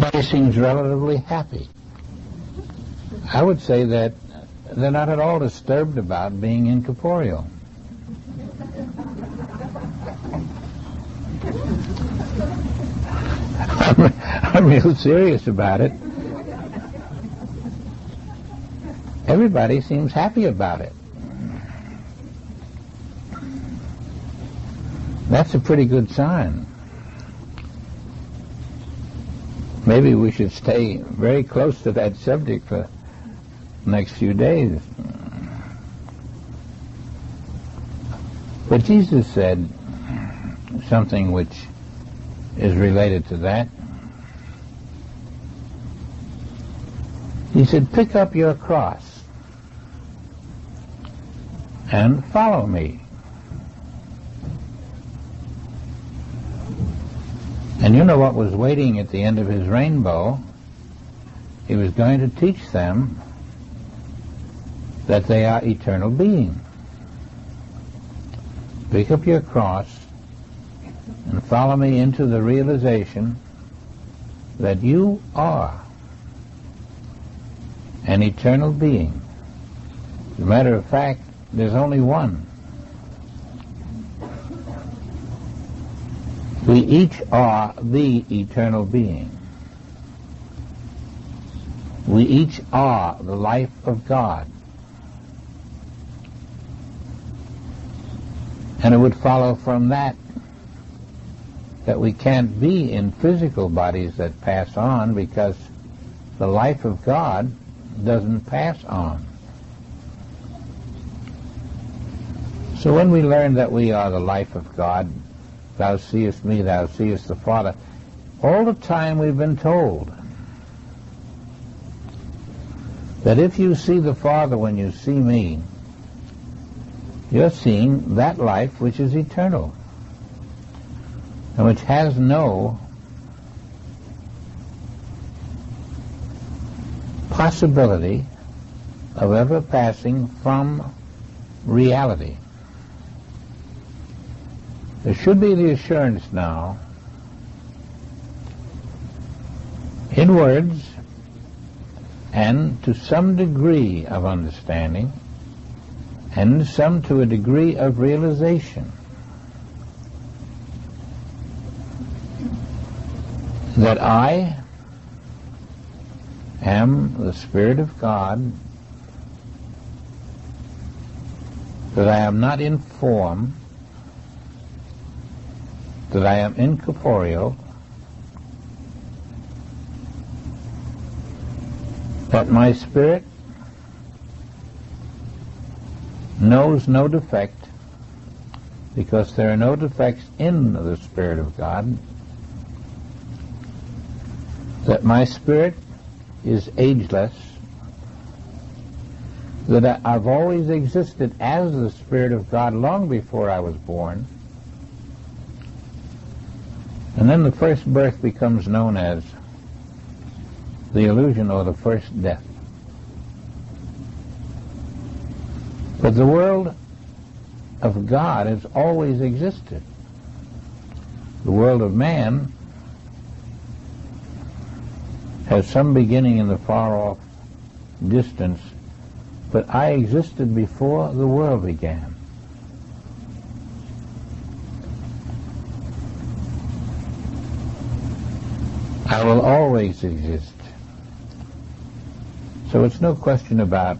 everybody seems relatively happy. I would say that they're not at all disturbed about being incorporeal. I'm real serious about it. Everybody seems happy about it. That's a pretty good sign. Maybe we should stay very close to that subject for the next few days. But Jesus said something which is related to that. He said, pick up your cross and follow me. And you know what was waiting at the end of his rainbow? He was going to teach them that they are eternal beings. Pick up your cross and follow me into the realization that you are an eternal being. As a matter of fact, there's only one. We each are the eternal being. We each are the life of God. And it would follow from that we can't be in physical bodies that pass on, because the life of God doesn't pass on. So when we learn that we are the life of God, thou seest me, thou seest the Father, all the time we've been told that if you see the Father when you see me, you're seeing that life which is eternal and which has no possibility of ever passing from reality. There should be the assurance now, in words and to some degree of understanding, and some to a degree of realization, that I am the Spirit of God, that I am not in form, that I am incorporeal, that my spirit knows no defect, because there are no defects in the Spirit of God, that my spirit is ageless, that I've always existed as the Spirit of God long before I was born. And then the first birth becomes known as the illusion, or the first death. But the world of God has always existed. The world of man has some beginning in the far-off distance, but I existed before the world began. I will always exist. So it's no question about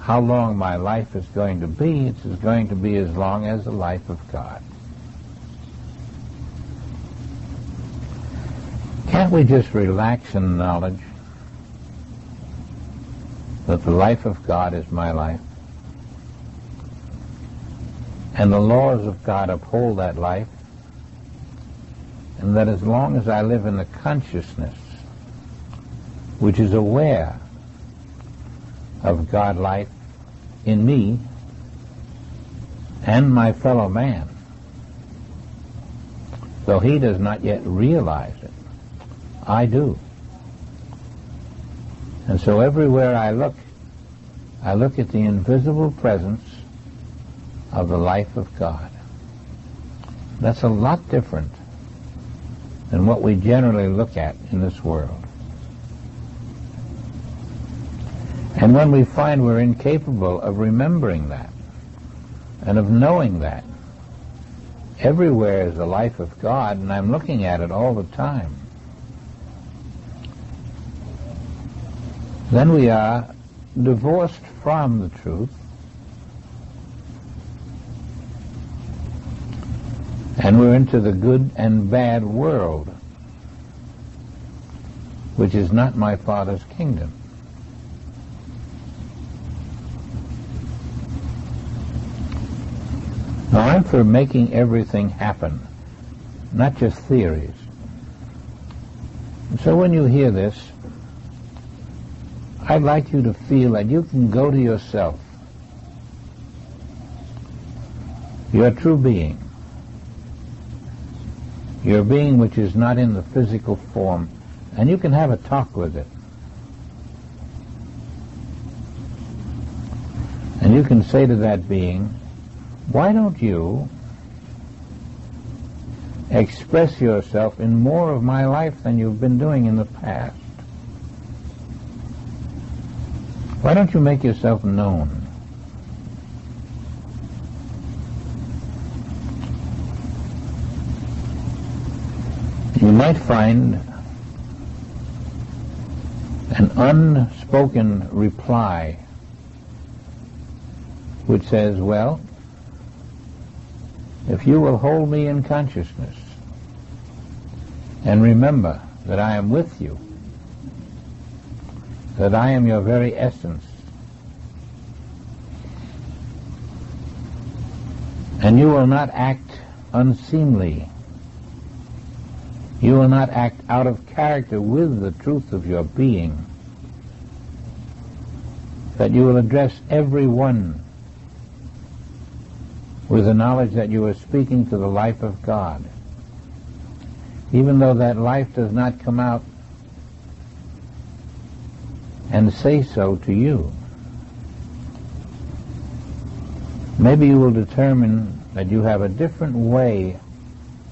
how long my life is going to be. It's going to be as long as the life of God. Can't we just relax in the knowledge that the life of God is my life, and the laws of God uphold that life, and that as long as I live in the consciousness which is aware of God life in me and my fellow man, though he does not yet realize it, I do. And so everywhere I look at the invisible presence of the life of God. That's a lot different than what we generally look at in this world. And when we find we're incapable of remembering that and of knowing that, everywhere is the life of God, and I'm looking at it all the time, then we are divorced from the truth, and we're into the good and bad world, which is not my Father's kingdom. Now, I'm for making everything happen, not just theories. And so when you hear this, I'd like you to feel that you can go to yourself, your true being, your being which is not in the physical form, and you can have a talk with it. And you can say to that being, why don't you express yourself in more of my life than you've been doing in the past? Why don't you make yourself known? You might find an unspoken reply which says, well, if you will hold me in consciousness and remember that I am with you, that I am your very essence, and you will not act unseemly, you will not act out of character with the truth of your being, that you will address everyone with the knowledge that you are speaking to the life of God, even though that life does not come out and say so to you. Maybe you will determine that you have a different way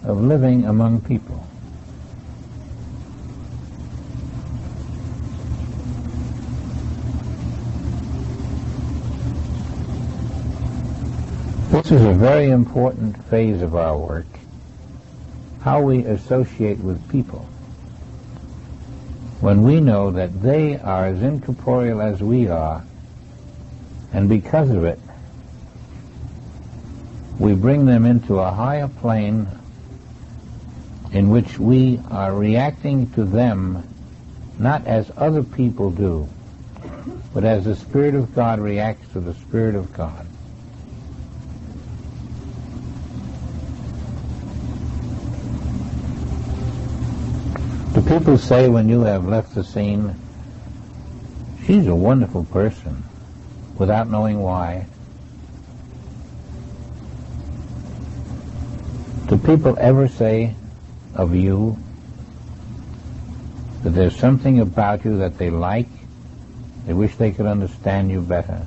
of living among people. This is a very important phase of our work, how we associate with people. When we know that they are as incorporeal as we are, and because of it, we bring them into a higher plane in which we are reacting to them not as other people do, but as the Spirit of God reacts to the Spirit of God. Do people say when you have left the scene, she's a wonderful person, without knowing why? Do people ever say of you that there's something about you that they like, they wish they could understand you better?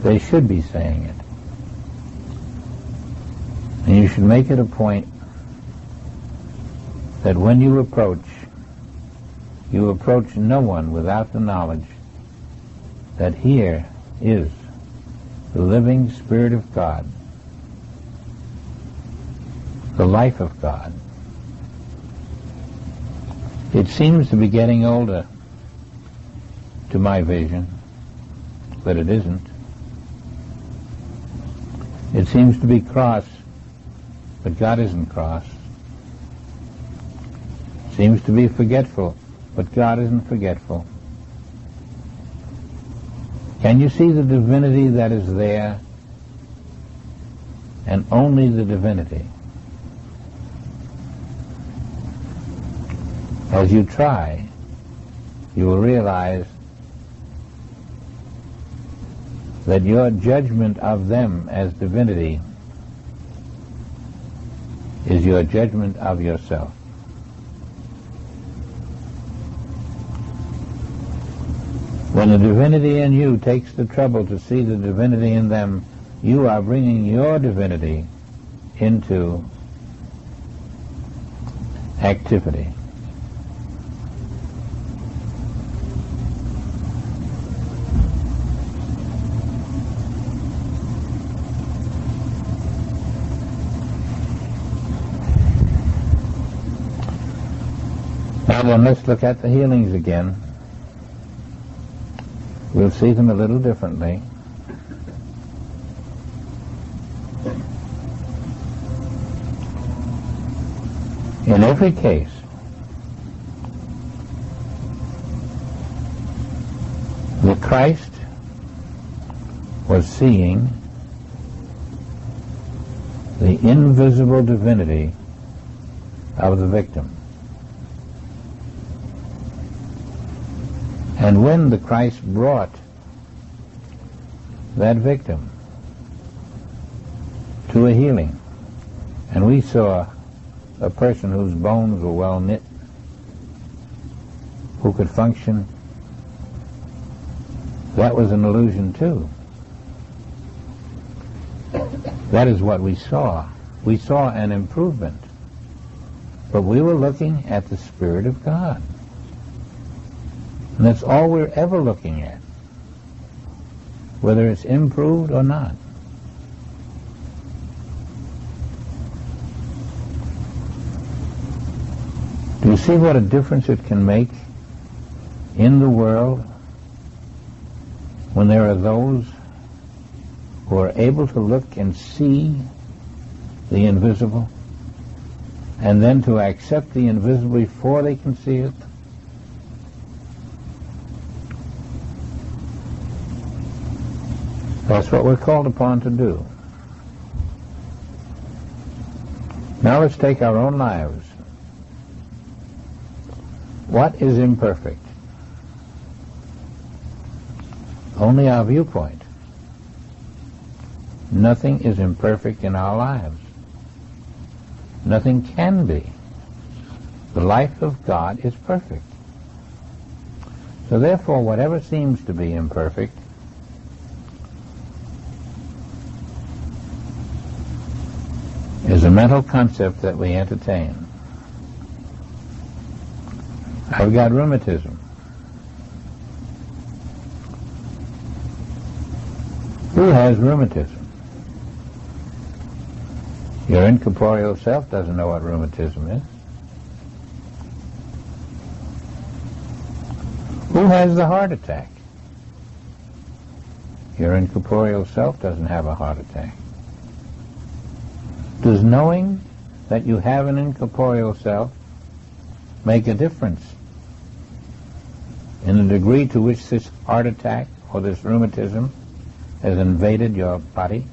They should be saying it. And you should make it a point that when you approach no one without the knowledge that here is the living Spirit of God, the life of God. It seems to be getting older to my vision, but it isn't. It seems to be cross, but God isn't cross. Seems to be forgetful, but God isn't forgetful. Can you see the divinity that is there, and only the divinity? As you try, you will realize that your judgment of them as divinity is your judgment of yourself. When the divinity in you takes the trouble to see the divinity in them, you are bringing your divinity into activity. Now then, let's look at the healings again. We'll see them a little differently. In every case, the Christ was seeing the invisible divinity of the victim. And when the Christ brought that victim to a healing, and we saw a person whose bones were well knit, who could function, that was an illusion too. That is what we saw. We saw an improvement, but we were looking at the Spirit of God. And that's all we're ever looking at, whether it's improved or not. Do you see what a difference it can make in the world when there are those who are able to look and see the invisible, and then to accept the invisible before they can see it? That's what we're called upon to do. Now let's take our own lives. What is imperfect? Only our viewpoint. Nothing is imperfect in our lives. Nothing can be. The life of God is perfect. So therefore, whatever seems to be imperfect is a mental concept that we entertain. I've got rheumatism. Who has rheumatism? Your incorporeal self doesn't know what rheumatism is. Who has the heart attack? Your incorporeal self doesn't have a heart attack. Does knowing that you have an incorporeal self make a difference in the degree to which this heart attack or this rheumatism has invaded your body?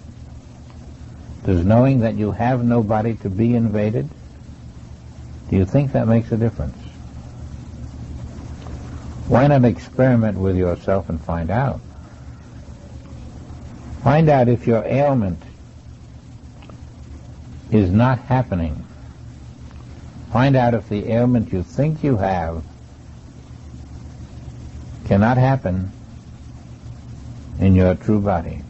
Does knowing that you have no body to be invaded, do you think that makes a difference? Why not experiment with yourself and find out? Find out if your ailment is not happening. Find out if the ailment you think you have cannot happen in your true body.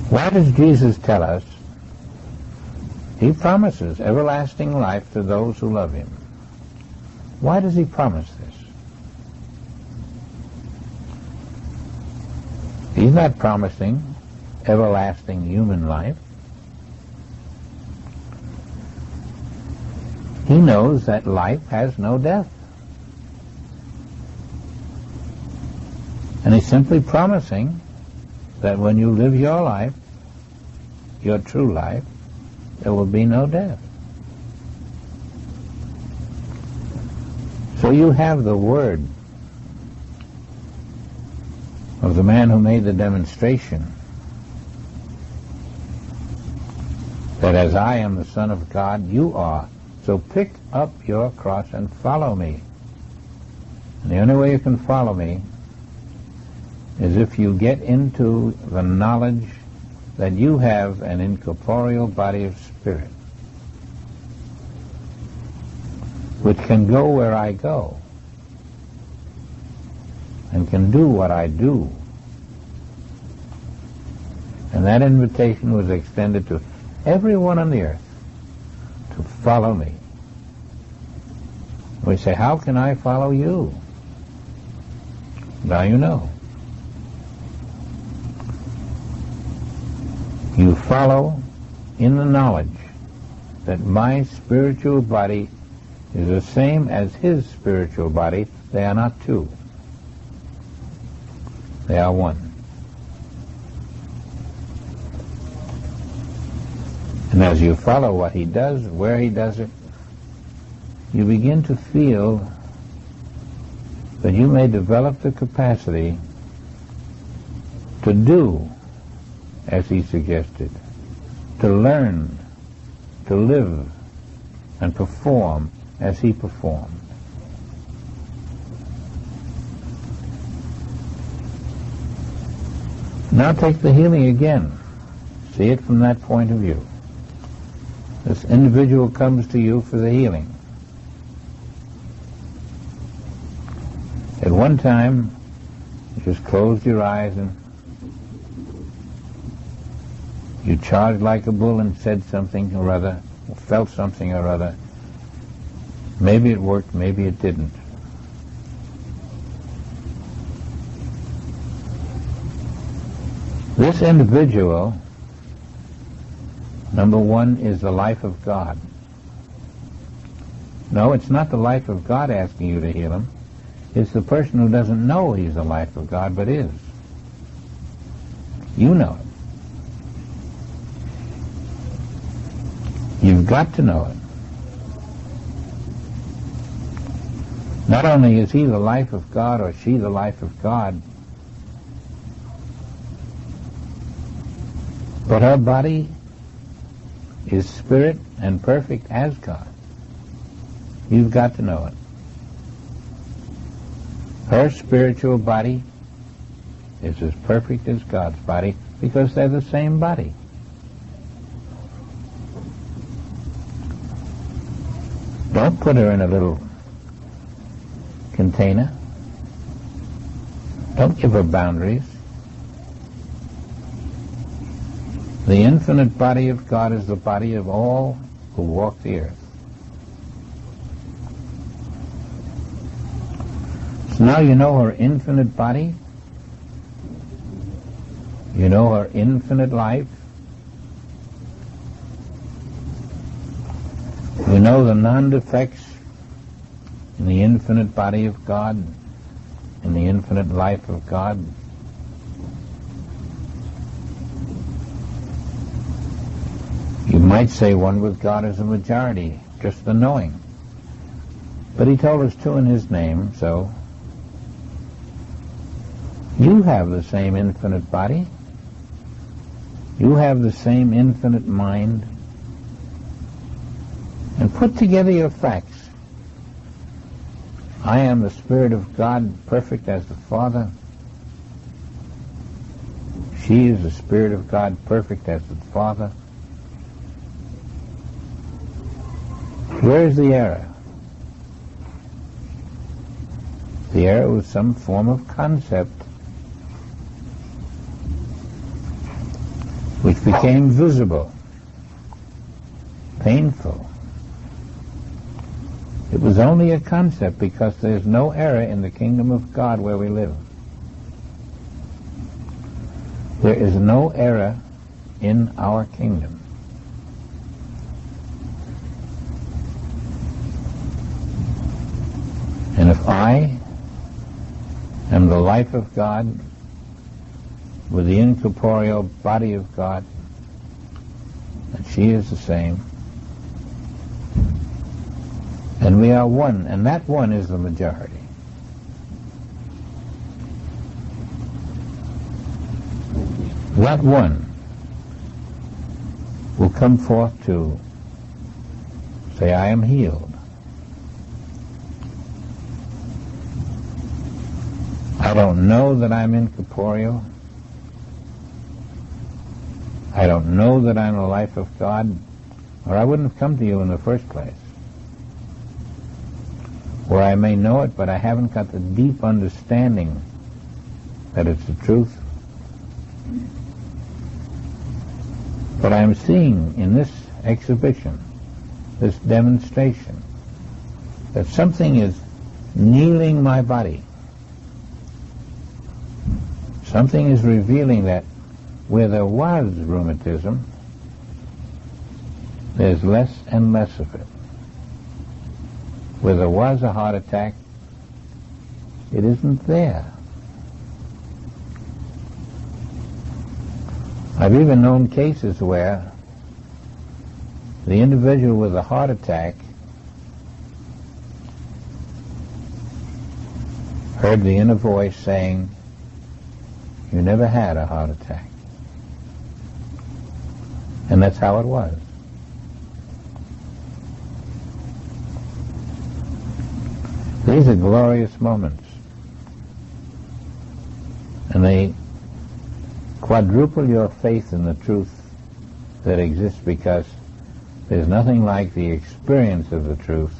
Why does Jesus tell us he promises everlasting life to those who love him? Why does he promise this? He's not promising everlasting human life. He knows that life has no death. And he's simply promising that when you live your life, your true life, there will be no death. So you have the word of the man who made the demonstration that as I am the Son of God, you are. So pick up your cross and follow me. And the only way you can follow me is if you get into the knowledge that you have an incorporeal body of spirit, which can go where I go and can do what I do that invitation was extended to everyone on the earth to follow me. We say, how can I follow you? Now you know. You follow in the knowledge that my spiritual body is the same as his spiritual body. They are not two. They are one. And as you follow what he does, where he does it, you begin to feel that you may develop the capacity to do as he suggested, to learn, to live, and perform as he performed. Now take the healing again. See it from that point of view. This individual comes to you for the healing. At one time, you just closed your eyes and you charged like a bull and said something or other, or felt something or other. Maybe it worked, maybe it didn't. This individual, number one, is the life of God. No, it's not the life of God asking you to heal him. It's the person who doesn't know he's the life of God, but is. You know it. You've got to know it. Not only is he the life of God or she the life of God, but her body is spirit and perfect as God. You've got to know it. Her spiritual body is as perfect as God's body because they're the same body. Don't put her in a little container. Don't give her boundaries. The infinite body of God is the body of all who walk the earth. So now you know her infinite body. You know her infinite life. You know the non-defects in the infinite body of God, in the infinite life of God. You might say one with God is a majority, just the knowing. But he told us two in his name, so you have the same infinite body. You have the same infinite mind. And put together your facts. I am the Spirit of God, perfect as the Father. She is the Spirit of God, perfect as the Father. Where is the error? The error was some form of concept which became visible, painful. It was only a concept because there's no error in the kingdom of God where we live. There is no error in our kingdom. And if I am the life of God with the incorporeal body of God, and she is the same, and we are one, and that one is the majority. That one will come forth to say, I am healed. I don't know that I'm incorporeal. I don't know that I'm the life of God, or I wouldn't have come to you in the first place. Or I may know it, but I haven't got the deep understanding that it's the truth. But I am seeing in this exhibition, this demonstration, that something is kneeling my body. Something is revealing that where there was rheumatism, there's less and less of it. Where there was a heart attack, it isn't there. I've even known cases where the individual with a heart attack heard the inner voice saying, "You never had a heart attack." And that's how it was. These are glorious moments. And they quadruple your faith in the truth that exists, because there's nothing like the experience of the truth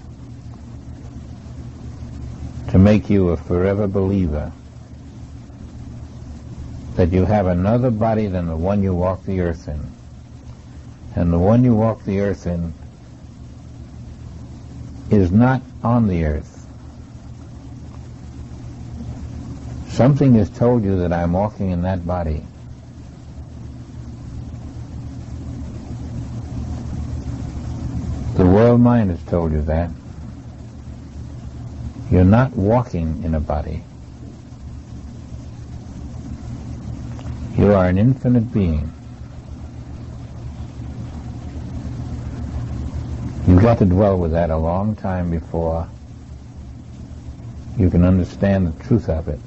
to make you a forever believer that you have another body than the one you walk the earth in. And the one you walk the earth in is not on the earth. Something has told you that I'm walking in that body. The world mind has told you that. You're not walking in a body. You are an infinite being. You've got to dwell with that a long time before you can understand the truth of it.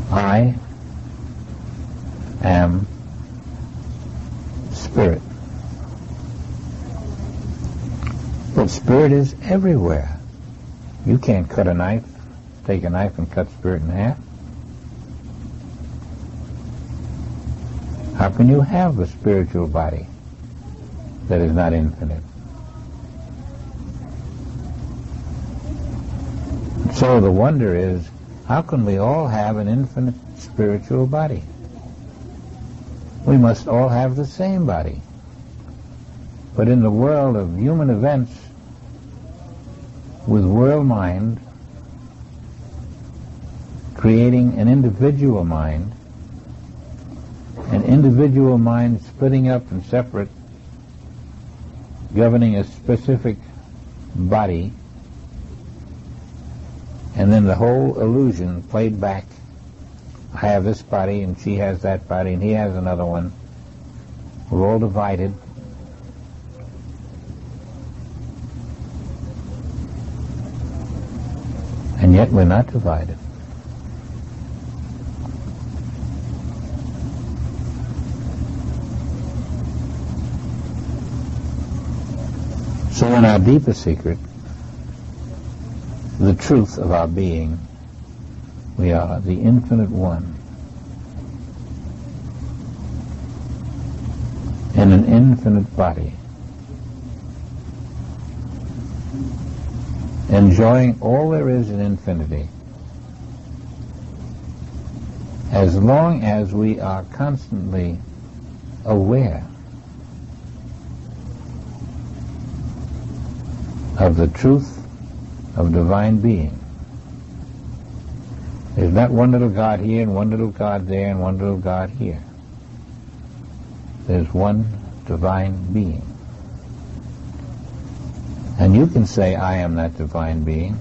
I am spirit. Well, spirit is everywhere. You can't cut a knife, take a knife and cut spirit in half. How can you have a spiritual body that is not infinite? So the wonder is, how can we all have an infinite spiritual body? We must all have the same body. But in the world of human events, with world mind creating an individual mind splitting up and separate, governing a specific body, and then the whole illusion played back. I have this body, and she has that body, and he has another one. We're all divided. And yet we're not divided. So in our deeper secret, the truth of our being, we are the infinite one in an infinite body, enjoying all there is in infinity, as long as we are constantly aware of the truth of divine being. There's not one little God here and one little God there and one little God here. There's one divine being. And you can say, I am that divine being.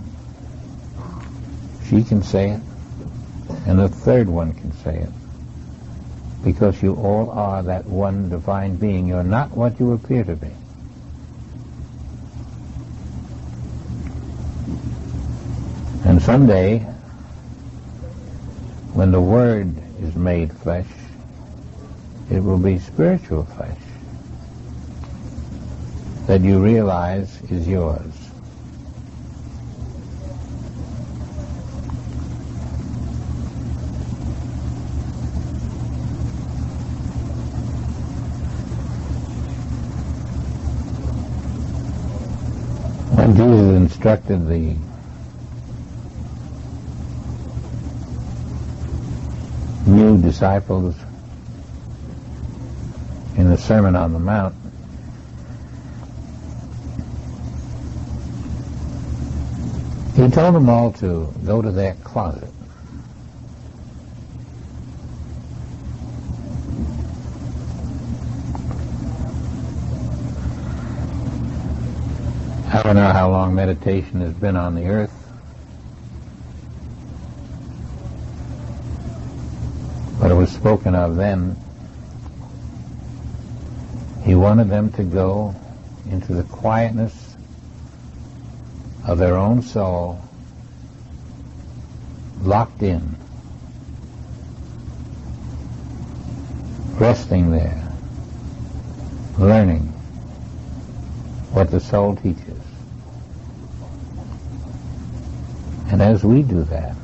She can say it. And the third one can say it. Because you all are that one divine being. You're not what you appear to be. And someday, when the Word is made flesh, it will be spiritual flesh that you realize is yours. When Jesus instructed the new disciples in the Sermon on the Mount, he told them all to go to their closet. I don't know how long meditation has been on the earth, but it was spoken of then. He wanted them to go into the quietness of their own soul, locked in, resting there, learning what the soul teaches. And as we do that,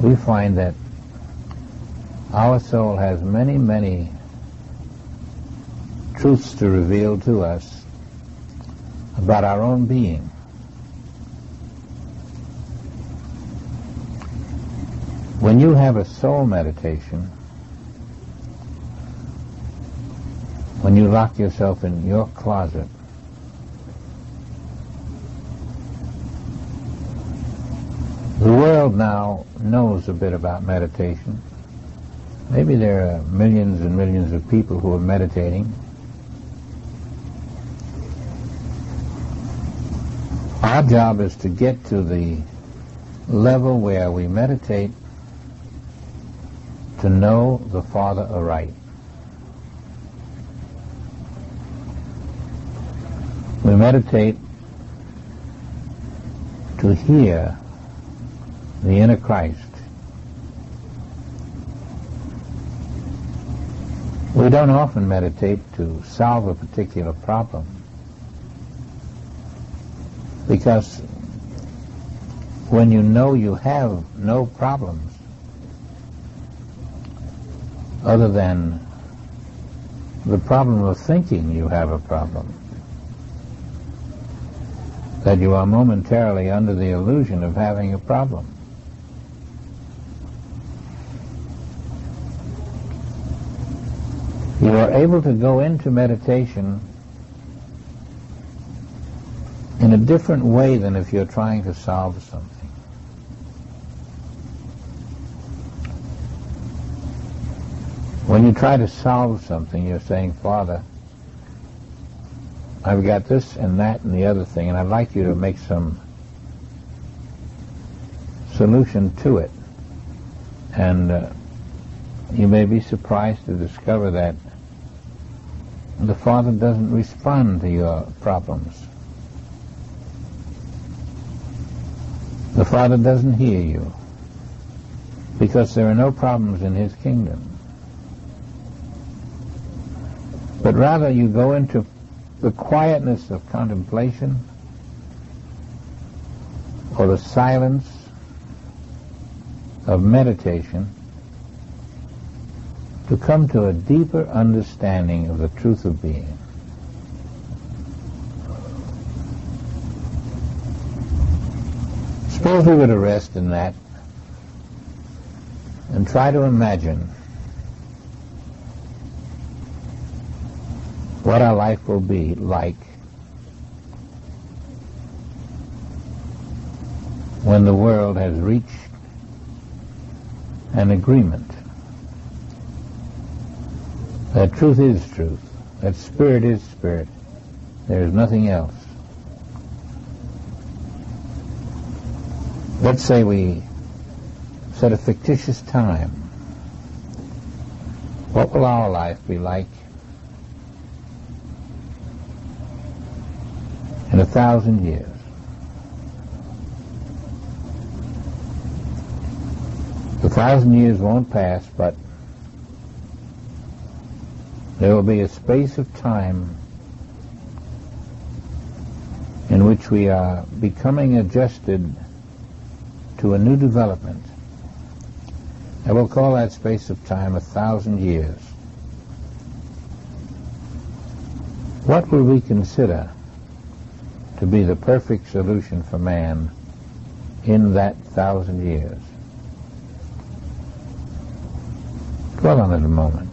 we find that our soul has many, many truths to reveal to us about our own being. When you have a soul meditation, when you lock yourself in your closet, the world now knows a bit about meditation. Maybe there are millions and millions of people who are meditating. Our job is to get to the level where we meditate to know the Father aright. We meditate to hear the inner Christ. We don't often meditate to solve a particular problem, because when you know you have no problems other than the problem of thinking you have a problem, that you are momentarily under the illusion of having a problem. You are able to go into meditation in a different way than if you're trying to solve something. When you try to solve something, you're saying, Father, I've got this and that and the other thing, and I'd like you to make some solution to it. And you may be surprised to discover that the Father doesn't respond to your problems. The Father doesn't hear you, because there are no problems in His kingdom. But rather you go into the quietness of contemplation, or the silence of meditation, to come to a deeper understanding of the truth of being. Suppose we were to rest in that and try to imagine what our life will be like when the world has reached an agreement that truth is truth, that spirit is spirit, there is nothing else. Let's say we set a fictitious time. What will our life be like in 1,000 years? The 1,000 years won't pass, but there will be a space of time in which we are becoming adjusted to a new development. I will call that space of time 1,000 years. What will we consider to be the perfect solution for man in that 1,000 years? Dwell on it a moment.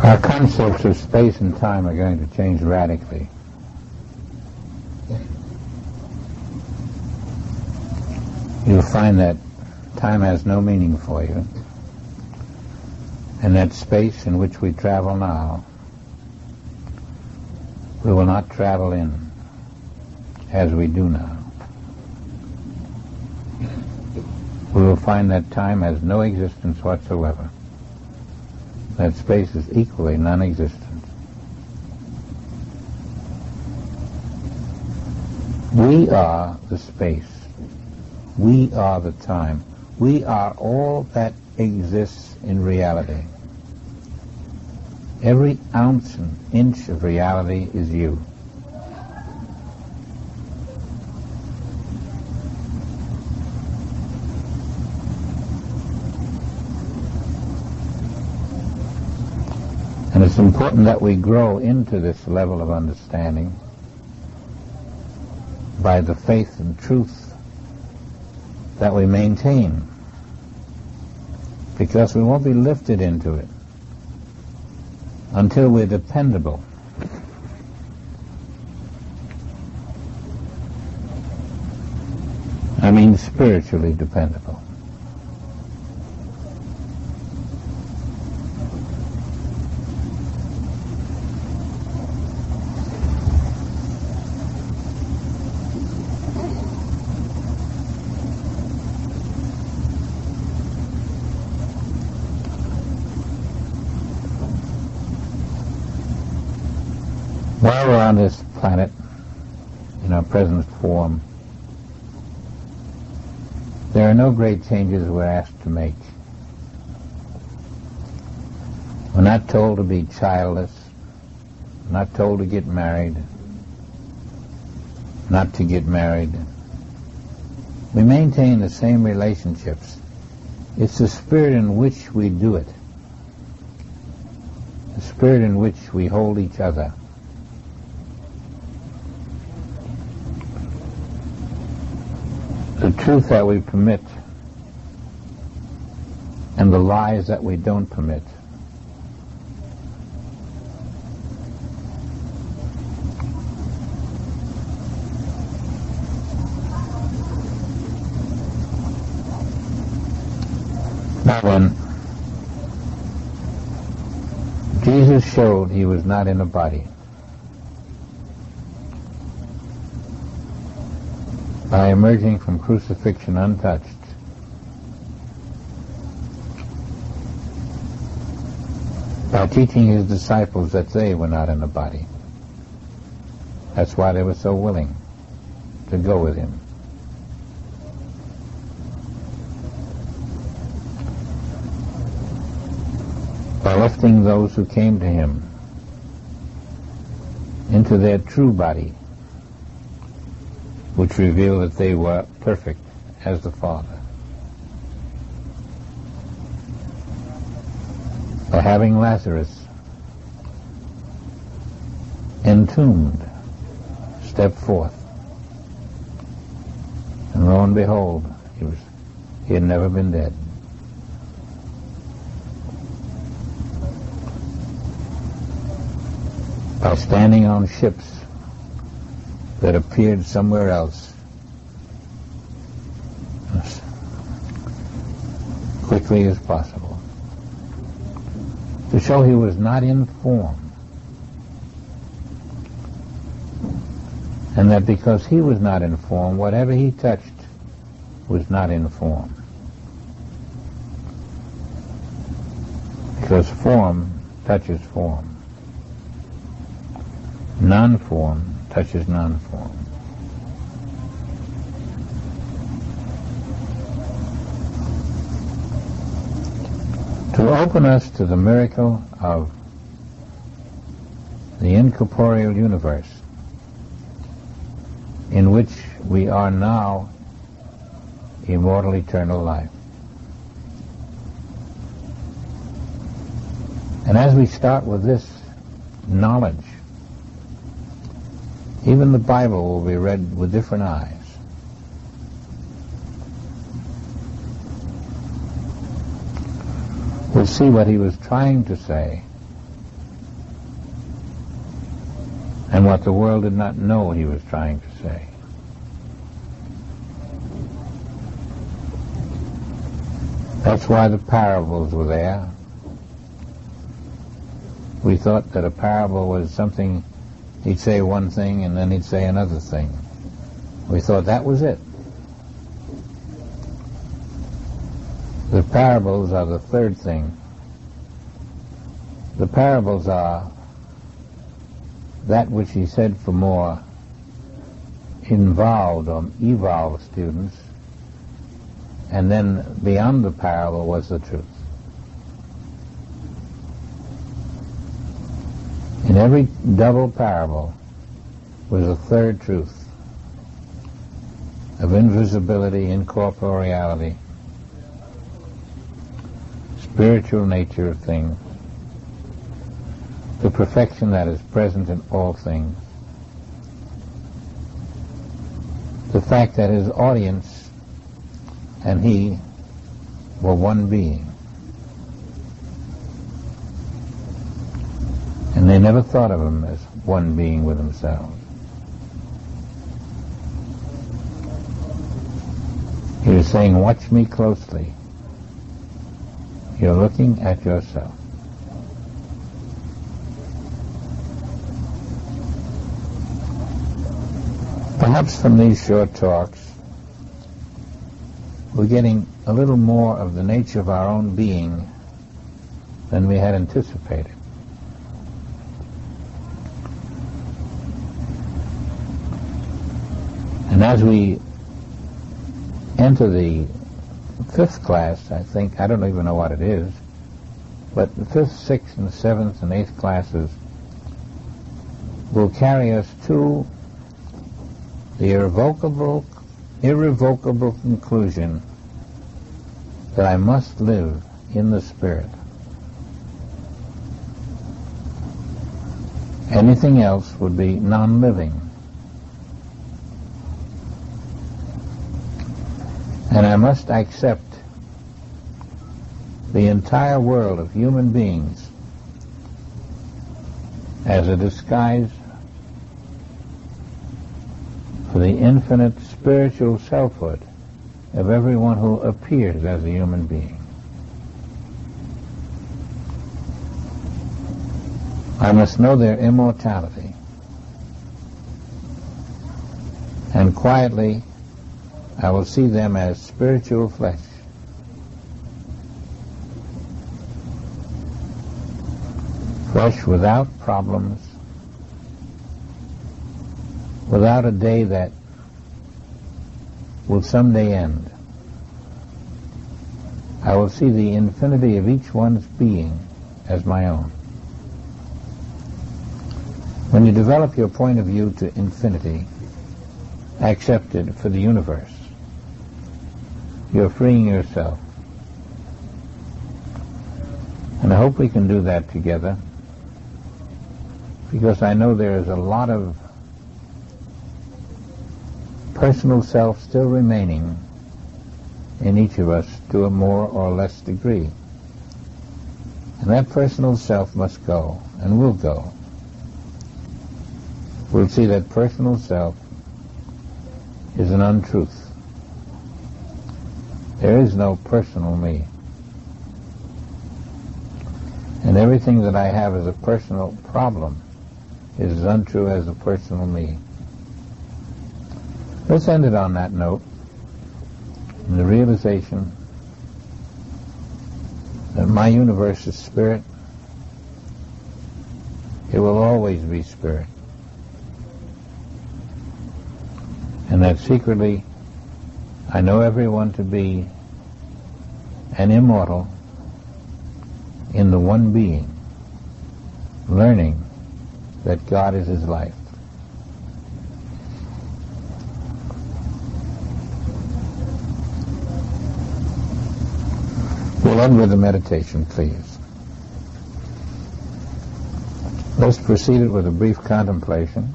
Our concepts of space and time are going to change radically. You'll find that time has no meaning for you, and that space in which we travel now, we will not travel in as we do now. We will find that time has no existence whatsoever. That space is equally non-existent. We are the space. We are the time. We are all that exists in reality. Every ounce and inch of reality is you. And it's important that we grow into this level of understanding by the faith and truth that we maintain, because we won't be lifted into it until we're dependable. I mean spiritually dependable. While we're on this planet, in our present form, there are no great changes we're asked to make. We're not told to be childless, we're not told to get married, not to get married. We maintain the same relationships. It's the spirit in which we do it, the spirit in which we hold each other. The truth that we permit and the lies that we don't permit. Now then, Jesus showed he was not in a body. By emerging from crucifixion untouched, by teaching his disciples that they were not in a body. That's why they were so willing to go with him. by lifting those who came to him into their true body, which revealed that they were perfect as the Father. By having Lazarus entombed step forth, and lo and behold, he had never been dead. By standing on ships that appeared somewhere else as quickly as possible, to show he was not in form, and that because he was not in form, whatever he touched was not in form. Because form touches form. Non-form touches non-form. To open us to the miracle of the incorporeal universe in which we are now immortal eternal life. And as we start with this knowledge, even the Bible will be read with different eyes. We'll see what he was trying to say and what the world did not know he was trying to say. That's why the parables were there. We thought that a parable was something, he'd say one thing and then he'd say another thing. We thought that was it. The parables are the third thing. The parables are that which he said for more involved or evolved students, and then beyond the parable was the truth. In every double parable was a third truth of invisibility, incorporeality, spiritual nature of things, the perfection that is present in all things, the fact that his audience and he were one being. And they never thought of him as one being with themselves. He was saying, watch me closely. You're looking at yourself. Perhaps from these short talks, we're getting a little more of the nature of our own being than we had anticipated. And as we enter the fifth class, I think, I don't even know what it is, but the fifth, sixth, and seventh, and eighth classes will carry us to the irrevocable conclusion that I must live in the Spirit. Anything else would be non-living. And I must accept the entire world of human beings as a disguise for the infinite spiritual selfhood of everyone who appears as a human being. I must know their immortality, and quietly I will see them as spiritual flesh, flesh without problems, without a day that will someday end. I will see the infinity of each one's being as my own. When you develop your point of view to infinity, accepted for the universe, you're freeing yourself. And I hope we can do that together, because I know there is a lot of personal self still remaining in each of us to a more or less degree. And that personal self must go, and will go. We'll see that personal self is an untruth. There is no personal me. And everything that I have as a personal problem is as untrue as a personal me. Let's end it on that note, in the realization that my universe is spirit. It will always be spirit. And that secretly I know everyone to be an immortal in the one being, learning that God is his life. We'll end with a meditation, please. Let's proceed it with a brief contemplation.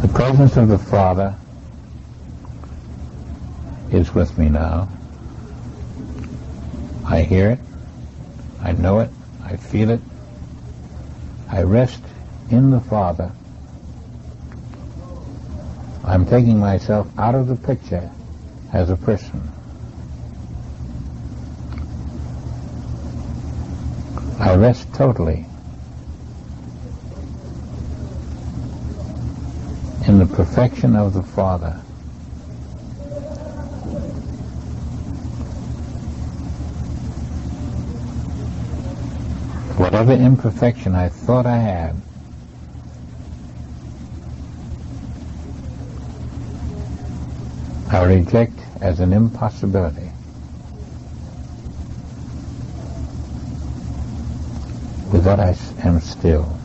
The presence of the Father is with me now. I hear it, I know it, I feel it. I rest in the Father. I'm taking myself out of the picture as a person. I rest totally in the perfection of the Father. Whatever imperfection I thought I had, I reject as an impossibility. With that I am still.